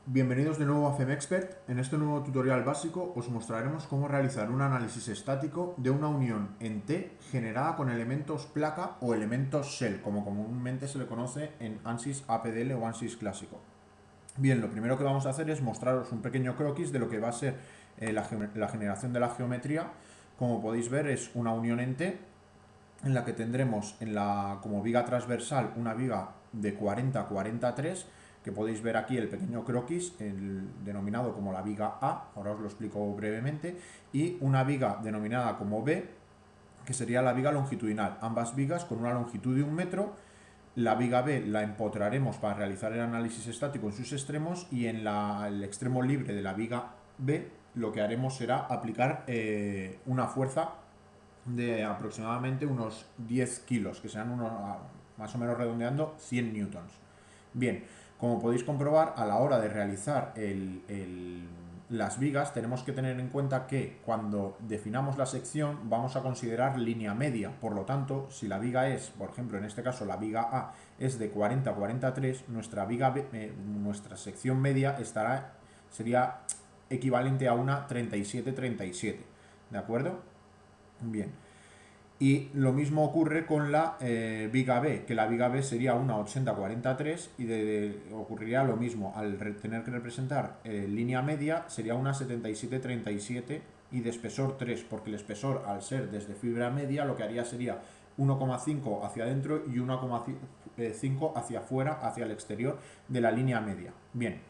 Bienvenidos de nuevo a FEMEXPERT. En este nuevo tutorial básico os mostraremos cómo realizar un análisis estático de una unión en T generada con elementos placa o elementos shell, como comúnmente se le conoce en ANSYS APDL o ANSYS clásico. Bien, lo primero que vamos a hacer es mostraros un pequeño croquis de lo que va a ser la generación de la geometría. Como podéis ver, es una unión en T en la que tendremos como viga transversal una viga de 40 a 43, que podéis ver aquí el pequeño croquis, denominado como la viga A, ahora os lo explico brevemente, y una viga denominada como B, que sería la viga longitudinal, ambas vigas con una longitud de 1 metro. La viga B la empotraremos para realizar el análisis estático en sus extremos, y en el extremo libre de la viga B lo que haremos será aplicar una fuerza de aproximadamente unos 10 kilos, que sean más o menos redondeando 100 newtons. Bien, como podéis comprobar, a la hora de realizar las vigas tenemos que tener en cuenta que cuando definamos la sección vamos a considerar línea media. Por lo tanto, si la viga es, por ejemplo, en este caso la viga A es de 40 a 43, nuestra sección media sería equivalente a una 37-37. ¿De acuerdo? Bien. Y lo mismo ocurre con la viga B, que la viga B sería una 80-43 y ocurriría lo mismo. Al tener que representar línea media sería una 77-37 y de espesor 3, porque el espesor, al ser desde fibra media, lo que haría sería 1,5 hacia adentro y 1,5 hacia afuera, hacia el exterior de la línea media. Bien,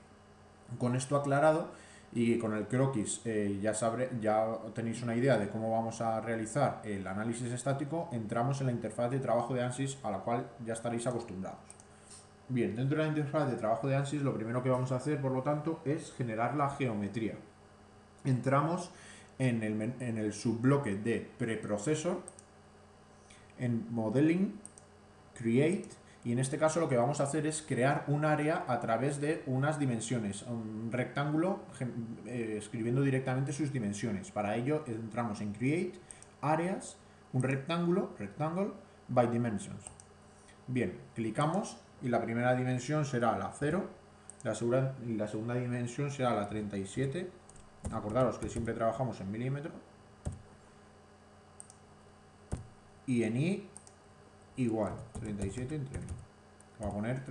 con esto aclarado y con el croquis ya tenéis una idea de cómo vamos a realizar el análisis estático. Entramos en la interfaz de trabajo de ANSYS, a la cual ya estaréis acostumbrados. Bien, dentro de la interfaz de trabajo de ANSYS lo primero que vamos a hacer, por lo tanto, es generar la geometría. Entramos en el subbloque de Preprocessor, en Modeling, Create, y en este caso lo que vamos a hacer es crear un área a través de unas dimensiones, un rectángulo, escribiendo directamente sus dimensiones. Para ello entramos en Create, Áreas, un rectángulo, Rectangle, by Dimensions. Bien, clicamos y la primera dimensión será la 0, la segunda dimensión será la 37. Acordaros que siempre trabajamos en milímetros. Y en Y igual, 37 entre 1000. Voy a poner,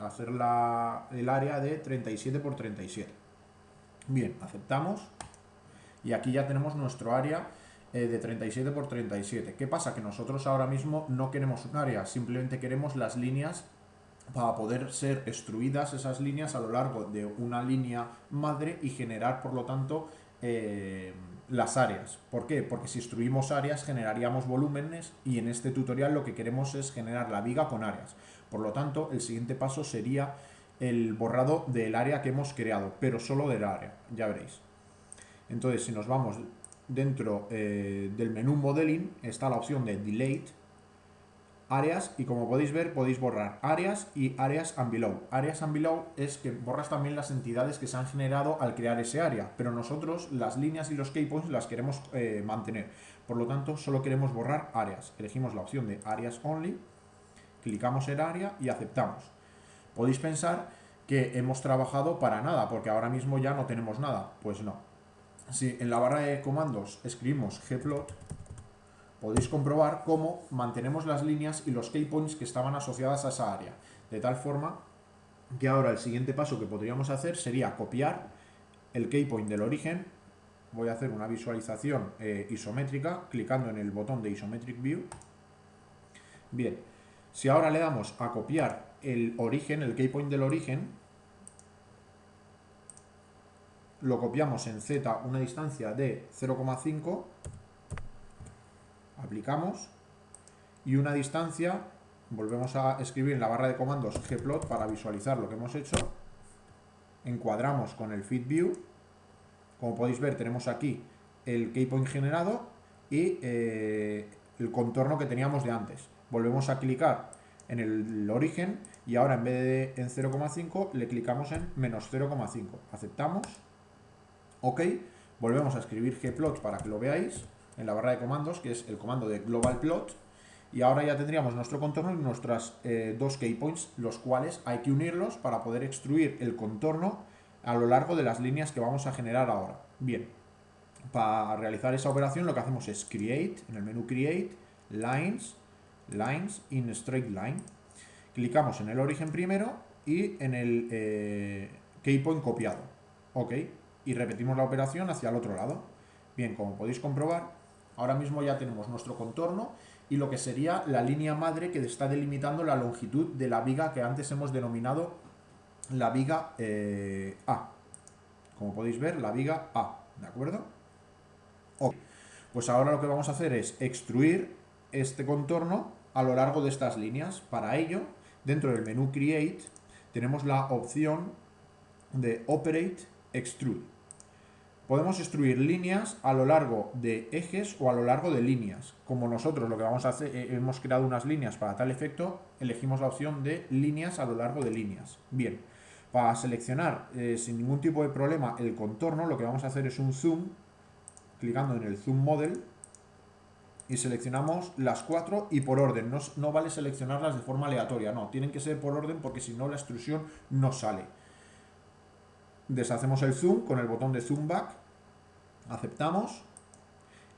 hacer el área de 37 por 37. Bien, aceptamos. Y aquí ya tenemos nuestro área de 37 por 37. ¿Qué pasa? Que nosotros ahora mismo no queremos un área, simplemente queremos las líneas para poder ser extruidas esas líneas a lo largo de una línea madre y generar, por lo tanto, las áreas. ¿Por qué? Porque si extruimos áreas generaríamos volúmenes, y en este tutorial lo que queremos es generar la viga con áreas. Por lo tanto, el siguiente paso sería el borrado del área que hemos creado, pero solo del área, ya veréis. Entonces, si nos vamos dentro del menú Modeling, está la opción de Delete áreas, y como podéis ver podéis borrar áreas y áreas and below. Áreas and below es que borras también las entidades que se han generado al crear ese área, pero nosotros las líneas y los keypoints las queremos mantener. Por lo tanto, solo queremos borrar áreas. Elegimos la opción de Areas Only, clicamos en área y aceptamos. Podéis pensar que hemos trabajado para nada, porque ahora mismo ya no tenemos nada. Pues no. Si en la barra de comandos escribimos gplot, podéis comprobar cómo mantenemos las líneas y los keypoints que estaban asociadas a esa área. De tal forma que ahora el siguiente paso que podríamos hacer sería copiar el keypoint del origen. Voy a hacer una visualización isométrica clicando en el botón de Isometric View. Bien, si ahora le damos a copiar el origen, el keypoint del origen, lo copiamos en Z, una distancia de 0,5, aplicamos, y una distancia, volvemos a escribir en la barra de comandos gplot para visualizar lo que hemos hecho, encuadramos con el Feed View. Como podéis ver, tenemos aquí el keypoint generado y el contorno que teníamos de antes. Volvemos a clicar en el origen y ahora en vez de en 0,5 le clicamos en menos 0,5. Aceptamos. OK. Volvemos a escribir gplot para que lo veáis en la barra de comandos, que es el comando de global plot. Y ahora ya tendríamos nuestro contorno y nuestras dos keypoints, los cuales hay que unirlos para poder extruir el contorno a lo largo de las líneas que vamos a generar ahora. Bien, para realizar esa operación lo que hacemos es Create, en el menú Create, Lines in Straight Line. Clicamos en el origen primero y en el keypoint copiado. Ok, y repetimos la operación hacia el otro lado. Bien, como podéis comprobar, ahora mismo ya tenemos nuestro contorno y lo que sería la línea madre que está delimitando la longitud de la viga que antes hemos denominado la viga A. Como podéis ver, la viga A, ¿de acuerdo? Ok, pues ahora lo que vamos a hacer es extruir este contorno a lo largo de estas líneas. Para ello, dentro del menú Create, tenemos la opción de Operate Extrude. Podemos extruir líneas a lo largo de ejes o a lo largo de líneas. Como nosotros lo que vamos a hacer, hemos creado unas líneas para tal efecto, elegimos la opción de líneas a lo largo de líneas. Bien, para seleccionar sin ningún tipo de problema el contorno, lo que vamos a hacer es un zoom, clicando en el Zoom Model, y seleccionamos las 4 y por orden. No vale seleccionarlas de forma aleatoria, no, tienen que ser por orden porque si no la extrusión no sale. Deshacemos el zoom con el botón de Zoom Back, aceptamos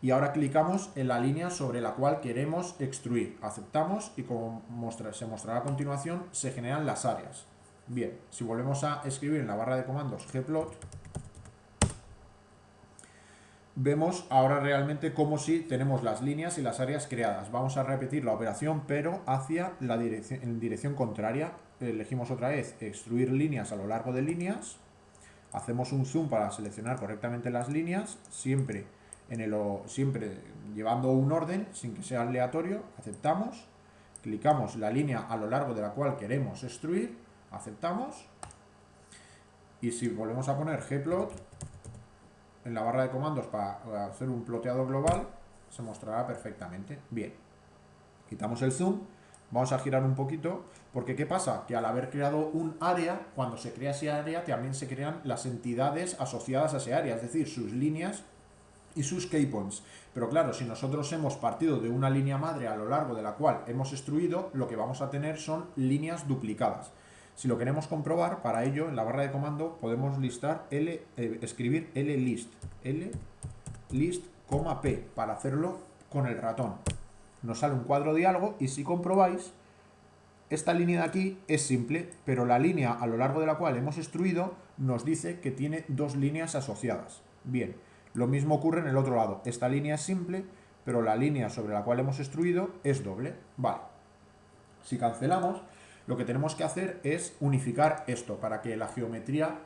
y ahora clicamos en la línea sobre la cual queremos extruir. Aceptamos y como se mostrará a continuación, se generan las áreas. Bien, si volvemos a escribir en la barra de comandos gplot, vemos ahora realmente como si tenemos las líneas y las áreas creadas. Vamos a repetir la operación pero hacia la dirección, en dirección contraria. Elegimos otra vez extruir líneas a lo largo de líneas. Hacemos un zoom para seleccionar correctamente las líneas, siempre llevando un orden sin que sea aleatorio. Aceptamos, clicamos la línea a lo largo de la cual queremos extruir, aceptamos y si volvemos a poner gplot en la barra de comandos para hacer un ploteado global, se mostrará perfectamente. Bien, quitamos el zoom, vamos a girar un poquito, porque ¿qué pasa? Que al haber creado un área, cuando se crea ese área también se crean las entidades asociadas a ese área, es decir, sus líneas y sus keypoints. Pero claro, si nosotros hemos partido de una línea madre a lo largo de la cual hemos extruido, lo que vamos a tener son líneas duplicadas. Si lo queremos comprobar, para ello en la barra de comando podemos escribir list, P, para hacerlo con el ratón. Nos sale un cuadro diálogo y si comprobáis, esta línea de aquí es simple, pero la línea a lo largo de la cual hemos extruido nos dice que tiene dos líneas asociadas. Bien, lo mismo ocurre en el otro lado. Esta línea es simple, pero la línea sobre la cual hemos extruido es doble. Vale. Si cancelamos, lo que tenemos que hacer es unificar esto para que la geometría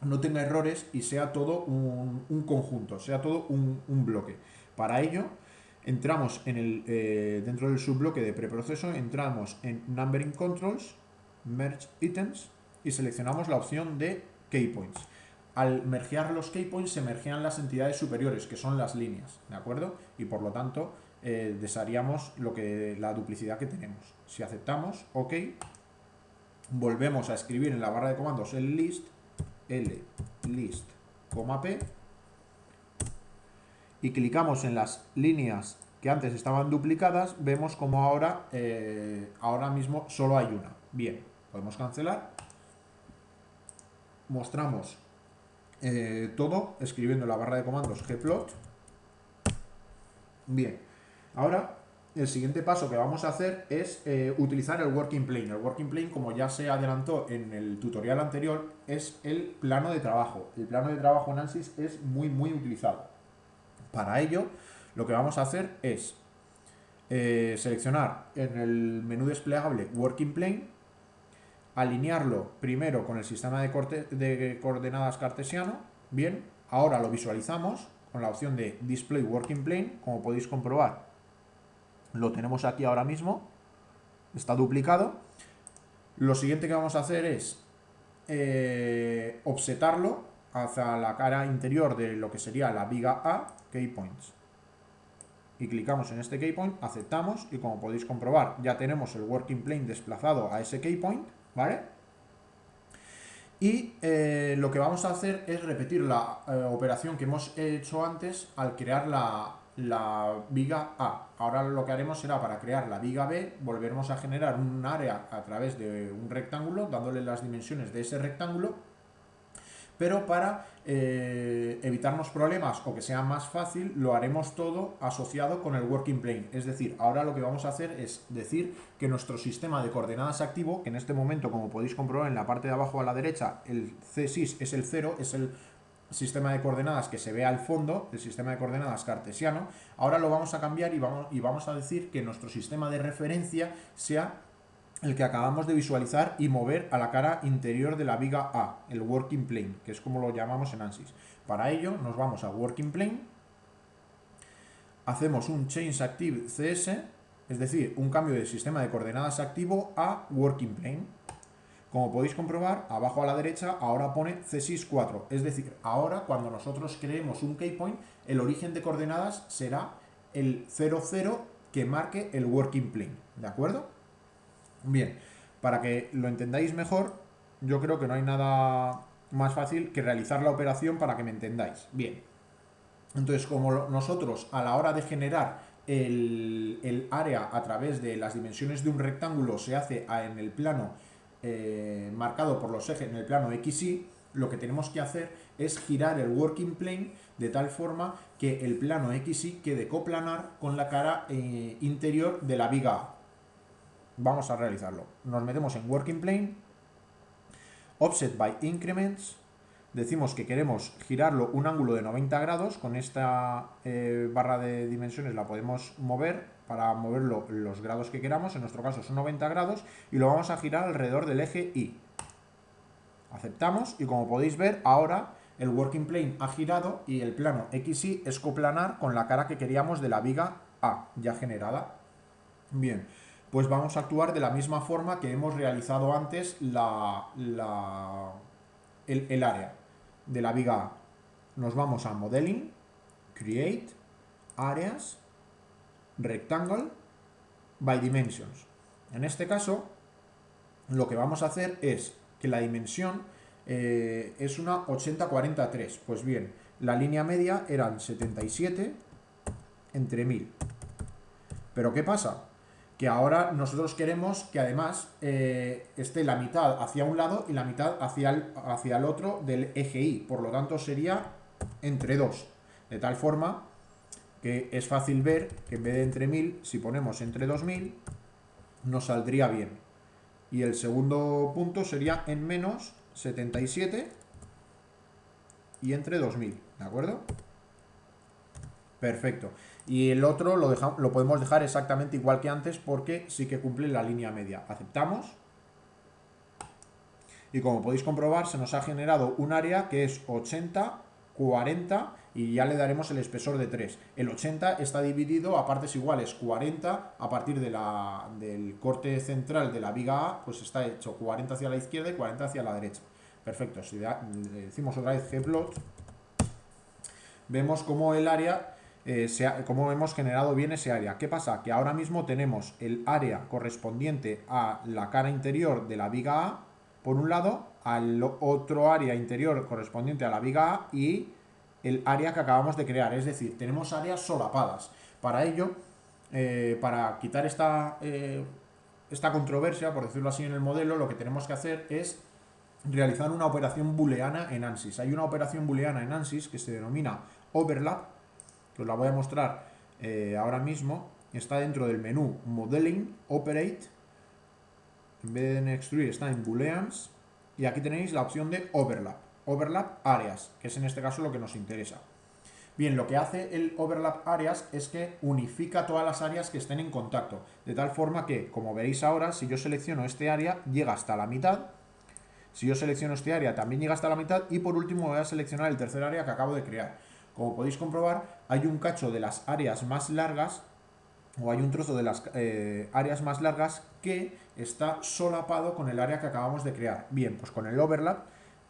no tenga errores y sea todo un conjunto, sea todo un bloque. Para ello, entramos dentro del subbloque de preproceso, entramos en Numbering Controls, Merge Items y seleccionamos la opción de Keypoints. Al mergear los keypoints se mergean las entidades superiores, que son las líneas, ¿de acuerdo? Y por lo tanto, desharíamos la duplicidad que tenemos. Si aceptamos, OK, volvemos a escribir en la barra de comandos el list, P, y clicamos en las líneas que antes estaban duplicadas, vemos como ahora mismo solo hay una. Bien, podemos cancelar. Mostramos todo escribiendo en la barra de comandos gplot. Bien, ahora el siguiente paso que vamos a hacer es utilizar el working plane. El working plane, como ya se adelantó en el tutorial anterior, es el plano de trabajo. El plano de trabajo en ANSYS es muy utilizado. Para ello, lo que vamos a hacer es seleccionar en el menú desplegable Working Plane, alinearlo primero con el sistema de coordenadas cartesiano. Bien, ahora lo visualizamos con la opción de Display Working Plane. Como podéis comprobar, lo tenemos aquí ahora mismo, está duplicado. Lo siguiente que vamos a hacer es offsetarlo hacia la cara interior de lo que sería la viga A, Keypoints. Y clicamos en este keypoint, aceptamos y como podéis comprobar ya tenemos el working plane desplazado a ese keypoint, ¿vale? Y lo que vamos a hacer es repetir la operación que hemos hecho antes al crear la viga A. Ahora lo que haremos será, para crear la viga B, volveremos a generar un área a través de un rectángulo, dándole las dimensiones de ese rectángulo, pero para evitarnos problemas o que sea más fácil, lo haremos todo asociado con el working plane. Es decir, ahora lo que vamos a hacer es decir que nuestro sistema de coordenadas activo, que en este momento, como podéis comprobar en la parte de abajo a la derecha, el C6 es el 0, es el sistema de coordenadas que se ve al fondo, el sistema de coordenadas cartesiano. Ahora lo vamos a cambiar y vamos a decir que nuestro sistema de referencia sea el que acabamos de visualizar y mover a la cara interior de la viga A, el working plane, que es como lo llamamos en ANSYS. Para ello nos vamos a working plane, hacemos un change active CS, es decir, un cambio de sistema de coordenadas activo a working plane. Como podéis comprobar, abajo a la derecha ahora pone C64, es decir, ahora cuando nosotros creemos un keypoint, el origen de coordenadas será el 00 que marque el working plane, ¿de acuerdo? Bien, para que lo entendáis mejor, yo creo que no hay nada más fácil que realizar la operación para que me entendáis. Bien, entonces como nosotros a la hora de generar el área a través de las dimensiones de un rectángulo se hace en el plano marcado por los ejes, en el plano XY, lo que tenemos que hacer es girar el working plane de tal forma que el plano XY quede coplanar con la cara interior de la viga A. Vamos a realizarlo. Nos metemos en working plane, offset by increments, decimos que queremos girarlo un ángulo de 90 grados, con esta barra de dimensiones la podemos mover para moverlo los grados que queramos, en nuestro caso son 90 grados, y lo vamos a girar alrededor del eje Y. Aceptamos y como podéis ver ahora el working plane ha girado y el plano XY es coplanar con la cara que queríamos de la viga A ya generada. Bien, pues vamos a actuar de la misma forma que hemos realizado antes el área de la viga A. Nos vamos a Modeling, Create, Areas, Rectangle, by Dimensions. En este caso, lo que vamos a hacer es que la dimensión es una 80-40-3. Pues bien, la línea media eran 77 entre 1000. Pero ¿qué pasa? Que ahora nosotros queremos que además esté la mitad hacia un lado y la mitad hacia el otro del eje Y. Por lo tanto sería entre 2. De tal forma que es fácil ver que en vez de entre 1000, si ponemos entre 2000, nos saldría bien. Y el segundo punto sería en menos 77 y entre 2000. ¿De acuerdo? Perfecto. Y el otro lo podemos dejar exactamente igual que antes porque sí que cumple la línea media. Aceptamos. Y como podéis comprobar, se nos ha generado un área que es 80, 40 y ya le daremos el espesor de 3. El 80 está dividido a partes iguales. 40 a partir del corte central de la viga A, pues está hecho 40 hacia la izquierda y 40 hacia la derecha. Perfecto. Si le decimos otra vez gplot, vemos cómo el área... cómo hemos generado bien ese área. ¿Qué pasa? Que ahora mismo tenemos el área correspondiente a la cara interior de la viga A, por un lado, al otro área interior correspondiente a la viga A y el área que acabamos de crear. Es decir, tenemos áreas solapadas. Para ello, para quitar esta controversia, por decirlo así, en el modelo, lo que tenemos que hacer es realizar una operación booleana en ANSYS. Hay una operación booleana en ANSYS que se denomina overlap, que os la voy a mostrar ahora mismo. Está dentro del menú Modeling, Operate. En vez de extruir está en Booleans. Y aquí tenéis la opción de Overlap. Overlap Areas, que es en este caso lo que nos interesa. Bien, lo que hace el Overlap Areas es que unifica todas las áreas que estén en contacto. De tal forma que, como veréis ahora, si yo selecciono este área, llega hasta la mitad. Si yo selecciono este área, también llega hasta la mitad. Y por último voy a seleccionar el tercer área que acabo de crear. Como podéis comprobar, hay un cacho de las áreas más largas, o hay un trozo de las áreas más largas que está solapado con el área que acabamos de crear. Bien, pues con el overlap,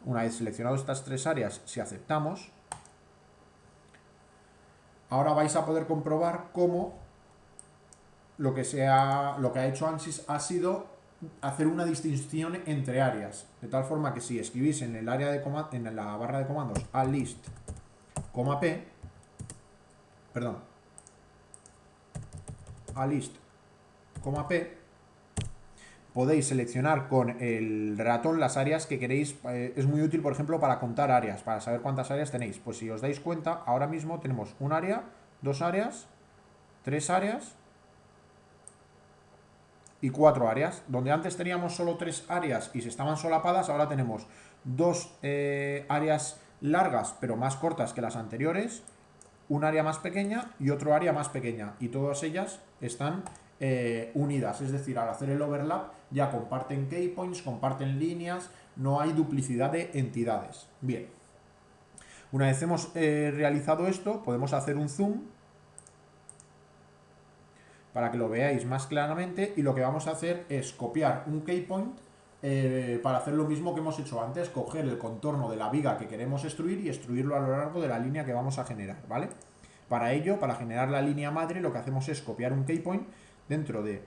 una vez seleccionado estas tres áreas, si aceptamos, ahora vais a poder comprobar cómo lo que ha hecho ANSYS ha sido hacer una distinción entre áreas, de tal forma que si escribís en el área de en la barra de comandos alist, P, perdón, alist, P, podéis seleccionar con el ratón las áreas que queréis. Es muy útil, por ejemplo, para contar áreas, para saber cuántas áreas tenéis. Pues si os dais cuenta, ahora mismo tenemos un área, 2 áreas, 3 áreas y 4 áreas. Donde antes teníamos solo 3 áreas y se estaban solapadas, ahora tenemos 2 áreas largas pero más cortas que las anteriores, un área más pequeña y otro área más pequeña, y todas ellas están unidas, es decir, al hacer el overlap ya comparten keypoints, comparten líneas, no hay duplicidad de entidades. Bien, una vez hemos realizado esto, podemos hacer un zoom para que lo veáis más claramente, y lo que vamos a hacer es copiar un keypoint para hacer lo mismo que hemos hecho antes, coger el contorno de la viga que queremos extruir y extruirlo a lo largo de la línea que vamos a generar, ¿vale? Para ello, para generar la línea madre, lo que hacemos es copiar un keypoint. Dentro del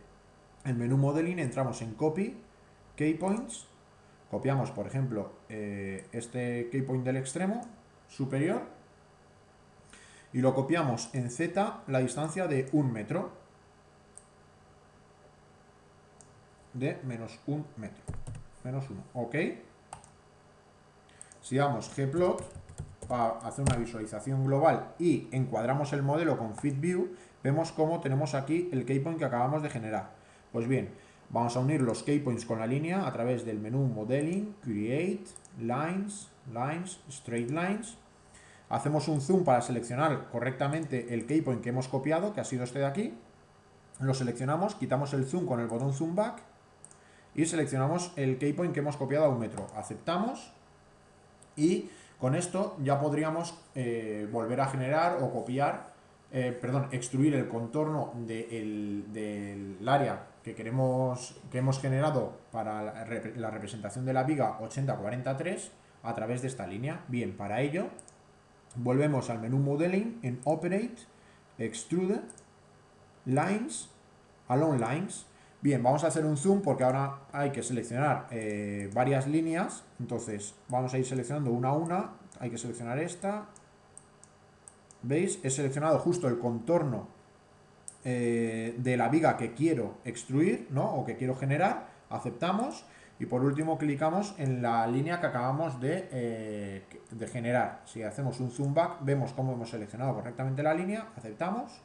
menú Modeling entramos en Copy, Keypoints, copiamos, por ejemplo, este keypoint del extremo superior y lo copiamos en Z la distancia de 1 metro, de menos 1 metro, menos 1, ¿ok? Si damos Gplot para hacer una visualización global y encuadramos el modelo con Fit View, vemos cómo tenemos aquí el keypoint que acabamos de generar. Pues bien, vamos a unir los keypoints con la línea a través del menú Modeling, Create, Lines, Lines, Straight Lines. Hacemos un zoom para seleccionar correctamente el keypoint que hemos copiado, que ha sido este de aquí. Lo seleccionamos, quitamos el zoom con el botón Zoom Back y seleccionamos el keypoint que hemos copiado a 1 metro. Aceptamos y con esto ya podríamos volver a generar o copiar, extruir el contorno del área que hemos generado para la representación de la viga 8043 a través de esta línea. Bien, para ello volvemos al menú Modeling, en Operate, Extrude, Lines, Along Lines. Bien, vamos a hacer un zoom porque ahora hay que seleccionar varias líneas. Entonces vamos a ir seleccionando una a una. Hay que seleccionar esta. ¿Veis? He seleccionado justo el contorno de la viga que quiero extruir, ¿no? O que quiero generar. Aceptamos. Y por último clicamos en la línea que acabamos de generar. Si hacemos un zoom back, vemos cómo hemos seleccionado correctamente la línea. Aceptamos.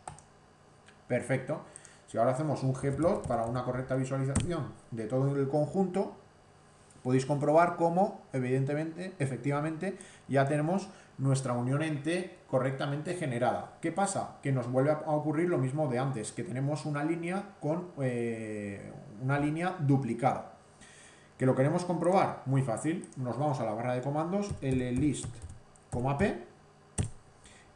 Perfecto. Si ahora hacemos un Gplot para una correcta visualización de todo el conjunto, podéis comprobar cómo, efectivamente, ya tenemos nuestra unión en T correctamente generada. ¿Qué pasa? Que nos vuelve a ocurrir lo mismo de antes, que tenemos una línea con una línea duplicada. ¿Que lo queremos comprobar? Muy fácil. Nos vamos a la barra de comandos, list, P,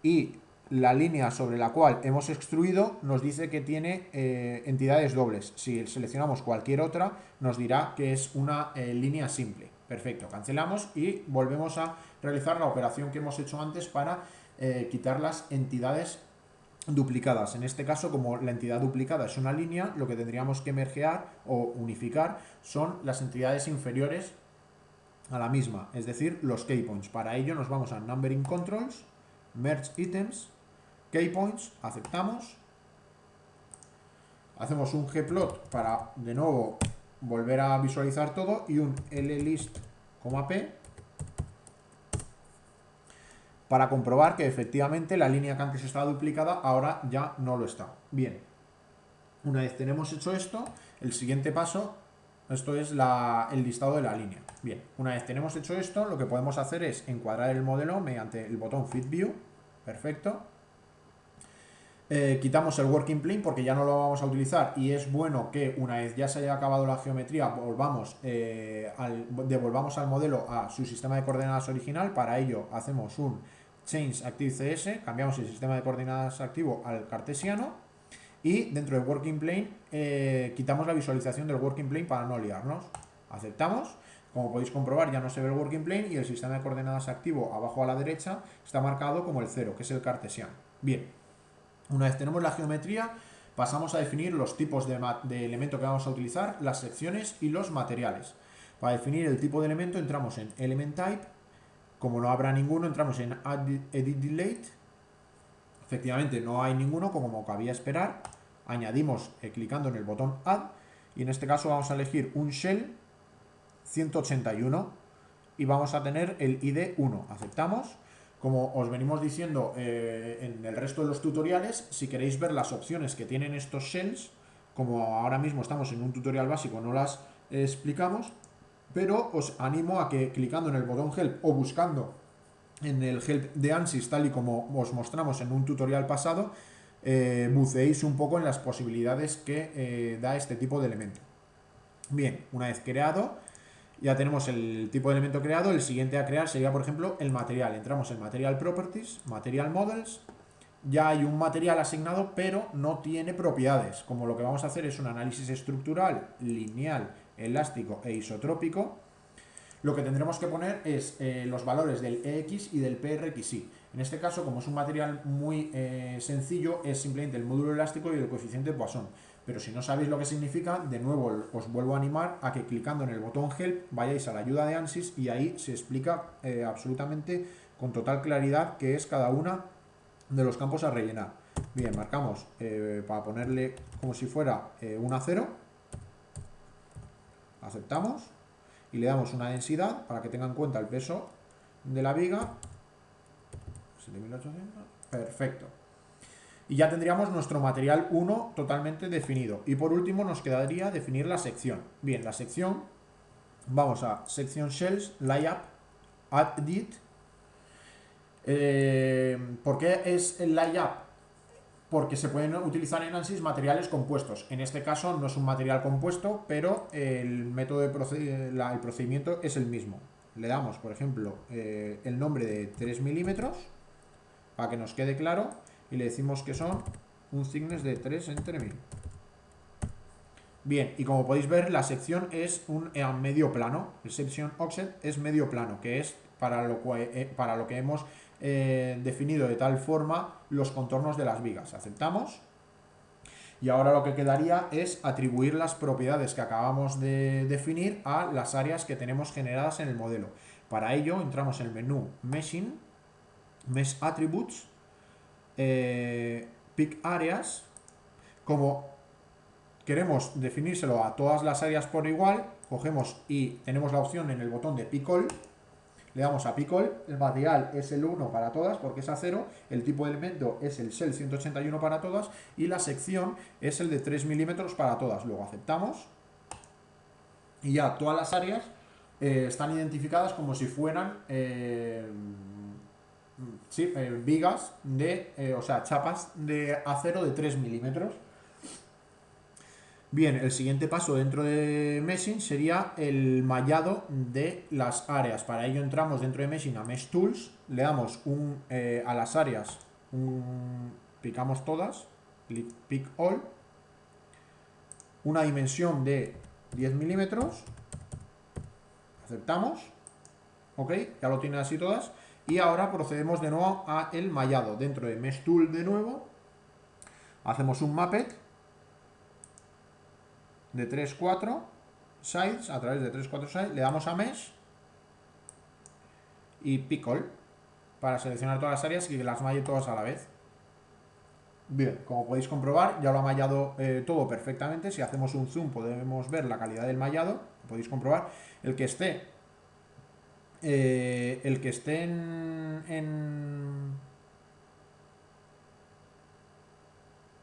y la línea sobre la cual hemos extruido nos dice que tiene entidades dobles. Si seleccionamos cualquier otra, nos dirá que es una línea simple. Perfecto, cancelamos y volvemos a realizar la operación que hemos hecho antes para quitar las entidades duplicadas. En este caso, como la entidad duplicada es una línea, lo que tendríamos que mergear o unificar son las entidades inferiores a la misma, es decir, los keypoints. Para ello nos vamos a Numbering Controls, Merge Items, Keypoints, aceptamos, hacemos un Gplot para de nuevo volver a visualizar todo y un list, P para comprobar que efectivamente la línea que antes estaba duplicada ahora ya no lo está. Bien, una vez tenemos hecho esto, el siguiente paso, esto es el listado de la línea. Bien, una vez tenemos hecho esto, lo que podemos hacer es encuadrar el modelo mediante el botón Fit View. Perfecto. Quitamos el Working Plane porque ya no lo vamos a utilizar, y es bueno que una vez ya se haya acabado la geometría devolvamos al modelo a su sistema de coordenadas original. Para ello hacemos un Change Active CS, cambiamos el sistema de coordenadas activo al cartesiano, y dentro del Working Plane quitamos la visualización del Working Plane para no liarnos. Aceptamos. Como podéis comprobar, ya no se ve el Working Plane y el sistema de coordenadas activo abajo a la derecha está marcado como el 0, que es el cartesiano. Bien. Una vez tenemos la geometría, pasamos a definir los tipos de elemento que vamos a utilizar, las secciones y los materiales. Para definir el tipo de elemento entramos en Element Type. Como no habrá ninguno, entramos en Add Edit Delete. Efectivamente no hay ninguno, como cabía esperar. Añadimos clicando en el botón Add y en este caso vamos a elegir un shell 181 y vamos a tener el ID 1. Aceptamos. Como os venimos diciendo en el resto de los tutoriales, si queréis ver las opciones que tienen estos shells, como ahora mismo estamos en un tutorial básico, no las explicamos, pero os animo a que clicando en el botón Help o buscando en el Help de ANSYS, tal y como os mostramos en un tutorial pasado, buceéis un poco en las posibilidades que da este tipo de elemento. Bien, una vez creado, ya tenemos el tipo de elemento creado. El siguiente a crear sería, por ejemplo, el material. Entramos en Material Properties, Material Models. Ya hay un material asignado, pero no tiene propiedades. Como lo que vamos a hacer es un análisis estructural, lineal, elástico e isotrópico, lo que tendremos que poner es los valores del EX y del PRXY. En este caso, como es un material muy sencillo, es simplemente el módulo elástico y el coeficiente Poisson. Pero si no sabéis lo que significa, de nuevo os vuelvo a animar a que clicando en el botón Help vayáis a la ayuda de ANSYS y ahí se explica absolutamente con total claridad qué es cada una de los campos a rellenar. Bien, marcamos para ponerle como si fuera una 0. Aceptamos y le damos una densidad para que tenga en cuenta el peso de la viga. 7800. Perfecto. Y ya tendríamos nuestro material 1 totalmente definido. Y por último nos quedaría definir la sección. Bien, la sección, vamos a Section Shells, Layup, Add Edit. ¿Por qué es el Layup? Porque se pueden utilizar en ANSYS materiales compuestos. En este caso no es un material compuesto, pero el método de el procedimiento es el mismo. Le damos, por ejemplo, el nombre de 3 milímetros para que nos quede claro y le decimos que son un thickness de 3 entre 1000. Bien, y como podéis ver, la sección es un medio plano. El section offset es medio plano, que es para lo que hemos definido de tal forma los contornos de las vigas. Aceptamos. Y ahora lo que quedaría es atribuir las propiedades que acabamos de definir a las áreas que tenemos generadas en el modelo. Para ello entramos en el menú Meshing, Mesh Attributes, Pick Areas. Como queremos definírselo a todas las áreas por igual, cogemos y tenemos la opción en el botón de Pick All. Le damos a Pick All, el material es el 1 para todas porque es a 0, el tipo de elemento es el Shell 181 para todas y la sección es el de 3 milímetros para todas. Luego aceptamos y ya todas las áreas están identificadas como si fueran vigas o sea, chapas de acero de 3 milímetros. Bien, el siguiente paso dentro de Meshing sería el mallado de las áreas. Para ello entramos dentro de Meshing a Mesh Tools, le damos a las áreas, picamos todas, Pick All, una dimensión de 10 milímetros, aceptamos, ok, ya lo tienen así todas, y ahora procedemos de nuevo a el mallado. Dentro de Mesh Tool de nuevo, hacemos un Mappet de 3-4 sides, a través de 3-4 sides, le damos a Mesh y Pick All para seleccionar todas las áreas y que las malle todas a la vez. Bien, como podéis comprobar, ya lo ha mallado todo perfectamente. Si hacemos un zoom podemos ver la calidad del mallado, podéis comprobar. El que esté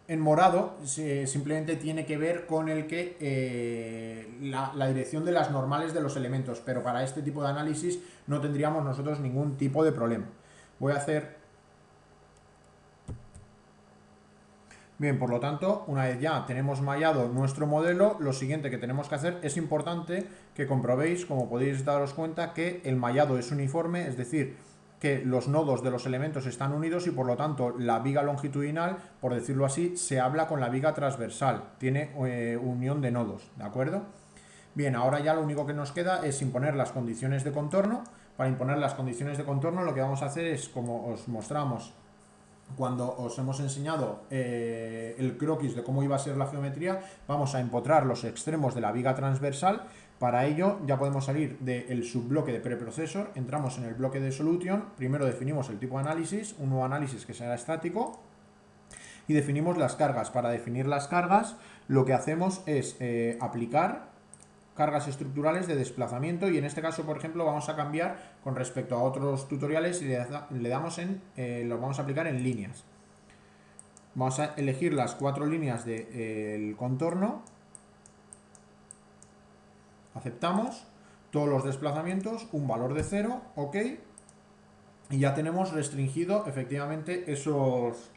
en morado simplemente tiene que ver con el que la dirección de las normales de los elementos, pero para este tipo de análisis no tendríamos nosotros ningún tipo de problema. Voy a hacer... Bien, por lo tanto, una vez ya tenemos mallado nuestro modelo, lo siguiente que tenemos que hacer es importante que comprobéis, como podéis daros cuenta, que el mallado es uniforme, es decir, que los nodos de los elementos están unidos y por lo tanto la viga longitudinal, por decirlo así, se habla con la viga transversal, tiene unión de nodos, ¿de acuerdo? Bien, ahora ya lo único que nos queda es imponer las condiciones de contorno. Para imponer las condiciones de contorno lo que vamos a hacer es, como os mostramos cuando os hemos enseñado el croquis de cómo iba a ser la geometría, vamos a empotrar los extremos de la viga transversal. Para ello ya podemos salir del subbloque de preprocessor, entramos en el bloque de solution, primero definimos el tipo de análisis, un nuevo análisis que será estático, y definimos las cargas. Para definir las cargas, lo que hacemos es aplicar cargas estructurales de desplazamiento, y en este caso, por ejemplo, vamos a cambiar con respecto a otros tutoriales y le damos lo vamos a aplicar en líneas. Vamos a elegir las 4 líneas del contorno, aceptamos todos los desplazamientos, un valor de 0, ok, y ya tenemos restringido efectivamente esos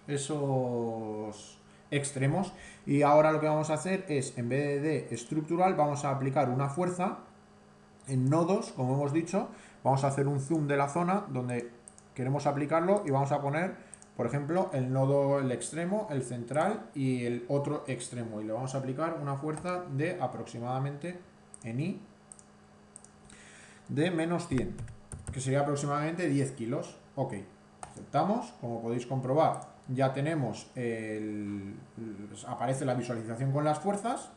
extremos. Y ahora lo que vamos a hacer es, en vez de estructural, vamos a aplicar una fuerza en nodos, como hemos dicho. Vamos a hacer un zoom de la zona donde queremos aplicarlo y vamos a poner, por ejemplo, el nodo, el extremo, el central y el otro extremo, y le vamos a aplicar una fuerza de aproximadamente en I de menos 100, que sería aproximadamente 10 kilos. Ok, aceptamos. Como podéis comprobar, ya tenemos aparece la visualización con las fuerzas.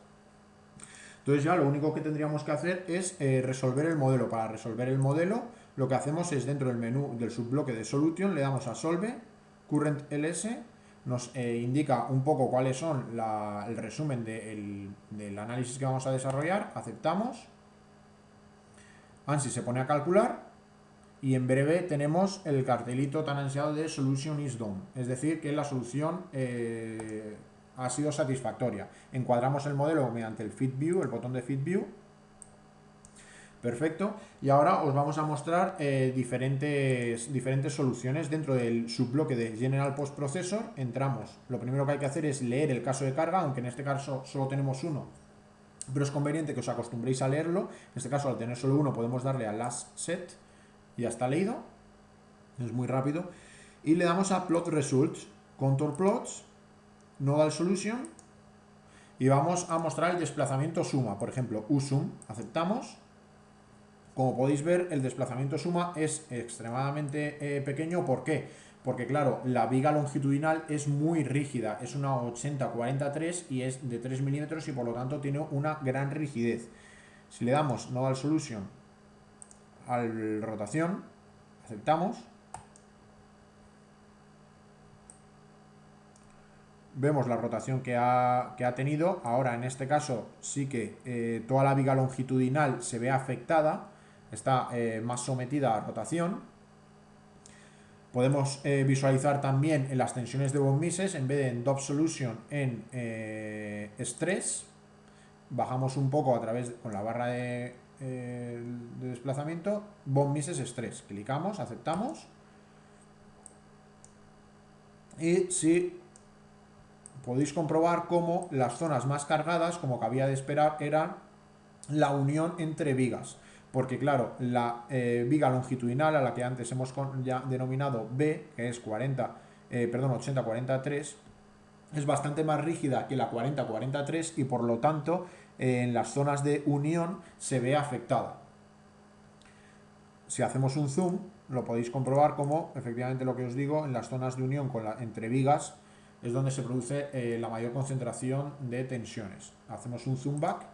Entonces ya lo único que tendríamos que hacer es resolver el modelo. Para resolver el modelo, lo que hacemos es, dentro del menú del subbloque de Solution, le damos a Solve, Current LS, nos indica un poco cuáles son el resumen del análisis que vamos a desarrollar, aceptamos. ANSI se pone a calcular y en breve tenemos el cartelito tan ansiado de Solution is done, es decir, que la solución ha sido satisfactoria. Encuadramos el modelo mediante el Fit View, el botón de Fit View. Perfecto. Y ahora os vamos a mostrar diferentes soluciones dentro del subbloque de General Post Processor. Entramos. Lo primero que hay que hacer es leer el caso de carga, aunque en este caso solo tenemos uno, pero es conveniente que os acostumbréis a leerlo. En este caso, al tener solo uno, podemos darle a Last Set y ya está leído. Es muy rápido. Y le damos a Plot Results, Contour Plots, Nodal Solution, y vamos a mostrar el desplazamiento suma. Por ejemplo, USUM, aceptamos. Como podéis ver, el desplazamiento suma es extremadamente pequeño. ¿Por qué? Porque claro, la viga longitudinal es muy rígida, es una 80-43 y es de 3 milímetros y por lo tanto tiene una gran rigidez. Si le damos Nodal Solution al rotación, aceptamos. Vemos la rotación que ha tenido. Ahora, en este caso, sí que toda la viga longitudinal se ve afectada, está más sometida a rotación. Podemos visualizar también en las tensiones de von Mises, en vez de en Dot Solution, en Stress. Bajamos un poco a través con la barra de desplazamiento, von Mises Stress. Clicamos, aceptamos. Y si podéis comprobar cómo las zonas más cargadas, como cabía de esperar, eran la unión entre vigas. Porque claro, la viga longitudinal, a la que antes hemos ya denominado B, que es 80-43, es bastante más rígida que la 40-43 y por lo tanto en las zonas de unión se ve afectada. Si hacemos un zoom, lo podéis comprobar como efectivamente lo que os digo, en las zonas de unión entre vigas es donde se produce la mayor concentración de tensiones. Hacemos un zoom back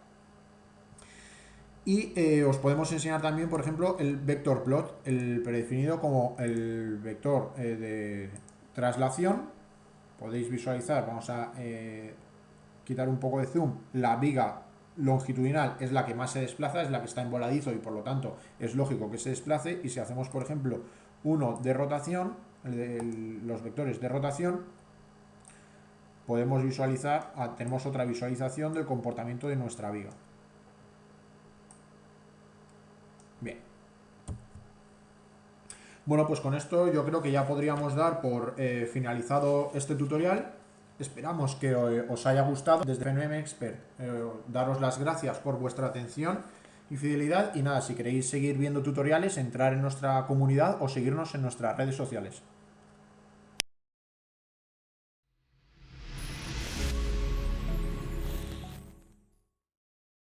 y os podemos enseñar también, por ejemplo, el vector plot, el predefinido como el vector de traslación. Podéis visualizar, vamos a quitar un poco de zoom, la viga longitudinal es la que más se desplaza, es la que está en voladizo y por lo tanto es lógico que se desplace. Y si hacemos, por ejemplo, uno de rotación, los vectores de rotación, podemos visualizar, tenemos otra visualización del comportamiento de nuestra viga. Bien. Bueno, pues con esto yo creo que ya podríamos dar por finalizado este tutorial. Esperamos que os haya gustado. Desde FNM Expert daros las gracias por vuestra atención y fidelidad. Y nada, si queréis seguir viendo tutoriales, entrar en nuestra comunidad o seguirnos en nuestras redes sociales.